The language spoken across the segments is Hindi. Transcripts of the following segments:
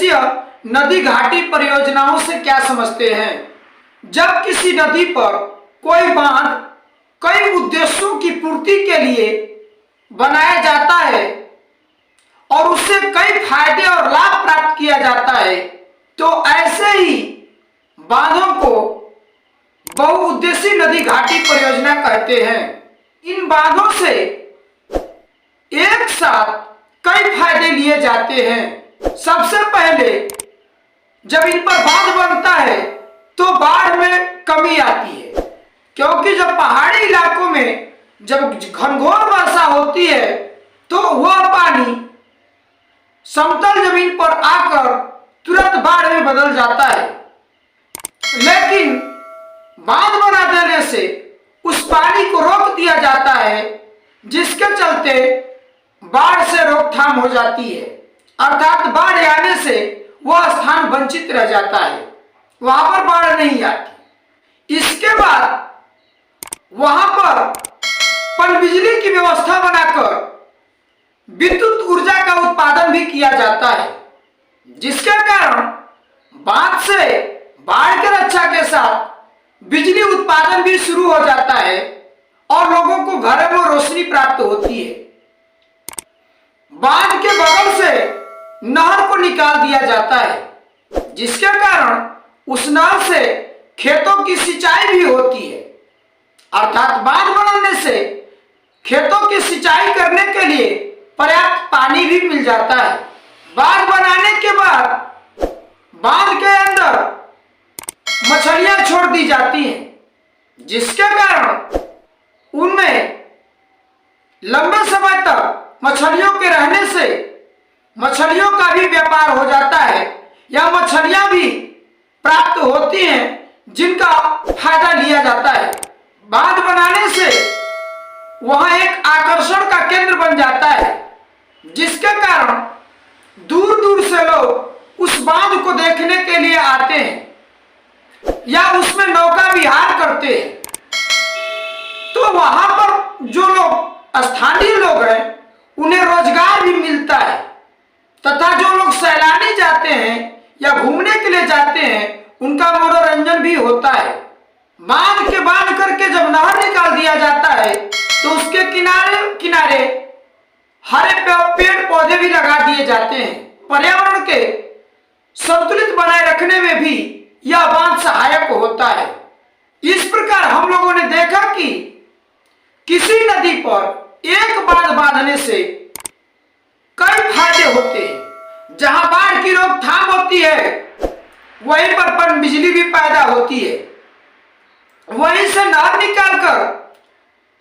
बहुउद्देशीय नदी घाटी परियोजनाओं से क्या समझते हैं? जब किसी नदी पर कोई बांध कई उद्देश्यों की पूर्ति के लिए बनाया जाता है और उससे कई फायदे और लाभ प्राप्त किया जाता है, तो ऐसे ही बांधों को बहुउद्देशीय नदी घाटी परियोजना कहते हैं। इन बांधों से एक साथ कई फायदे लिए जाते हैं। सबसे पहले जब इन पर बांध बनता है तो बाढ़ में कमी आती है, क्योंकि जब पहाड़ी इलाकों में जब घनघोर वर्षा होती है तो वह पानी समतल जमीन पर आकर तुरंत बाढ़ में बदल जाता है। लेकिन बांध बना देने से उस पानी को रोक दिया जाता है, जिसके चलते बाढ़ से रोकथाम हो जाती है, अर्थात बाढ़ आने से वह स्थान वंचित रह जाता है, वहां पर बाढ़ नहीं आती। इसके बाद वहां पर पनबिजली की व्यवस्था बनाकर विद्युत ऊर्जा का उत्पादन भी किया जाता है, जिसके कारण बांध से बाढ़ की रक्षा के साथ बिजली उत्पादन भी शुरू हो जाता है और लोगों को घरों में रोशनी प्राप्त होती है। बांध के बगल से नहर को निकाल दिया जाता है, जिसके कारण उस नहर से खेतों की सिंचाई भी होती है, अर्थात बांध बनाने से खेतों की सिंचाई करने के लिए पर्याप्त पानी भी मिल जाता है। बांध बनाने के बाद बांध के अंदर मछलियां छोड़ दी जाती हैं, जिसके कारण उनमें लंबे समय तक मछलियों के रहने से मछलियों का भी व्यापार हो जाता है या मछलियां भी प्राप्त होती हैं, जिनका फायदा लिया जाता है। बांध बनाने से वहां एक आकर्षण का केंद्र बन जाता है, जिसके कारण दूर दूर से लोग उस बांध को देखने के लिए आते हैं या उसमें नौका विहार करते हैं। तो वहां पर जो लोग स्थानीय लोग हैं उन्हें रोजगार भी मिलता है, तथा जो लोग सैलानी जाते हैं या घूमने के लिए जाते हैं उनका मनोरंजन भी होता है। बांध के बांध करके जब नहर निकाल दिया जाता है तो उसके किनारे किनारे हरे पेड़ पौधे भी लगा दिए जाते हैं। पर्यावरण के संतुलित बनाए रखने में भी यह बांध सहायक होता है। इस प्रकार हम लोगों ने देखा कि किसी नदी पर एक बांध बांधने से कई फायदे होते हैं। जहां बाढ़ की रोकथाम होती है वहीं पर पनबिजली भी पैदा होती है, वहीं से नहर निकालकर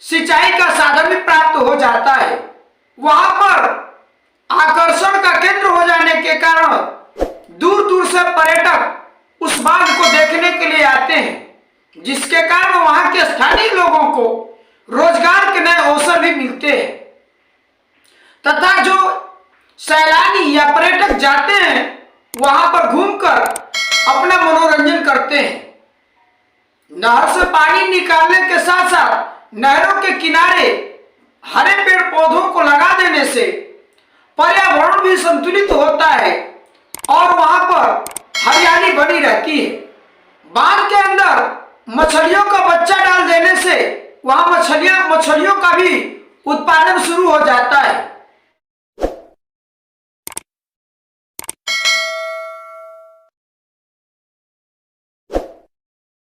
सिंचाई का साधन भी प्राप्त हो जाता है। वहां पर आकर्षण का केंद्र हो जाने के कारण दूर दूर से पर्यटक उस बांध को देखने के लिए आते हैं, जिसके कारण वहां के स्थानीय लोगों को रोजगार के नए अवसर भी मिलते हैं, तथा जो सैलानी या पर्यटक जाते हैं वहां पर घूमकर अपना मनोरंजन करते हैं। नहर से पानी निकालने के साथ साथ नहरों के किनारे हरे पेड़ पौधों को लगा देने से पर्यावरण भी संतुलित होता है और वहां पर हरियाली बनी रहती है। बांध के अंदर मछलियों का बच्चा डाल देने से वहां मछलियों का भी उत्पादन शुरू हो जाता है।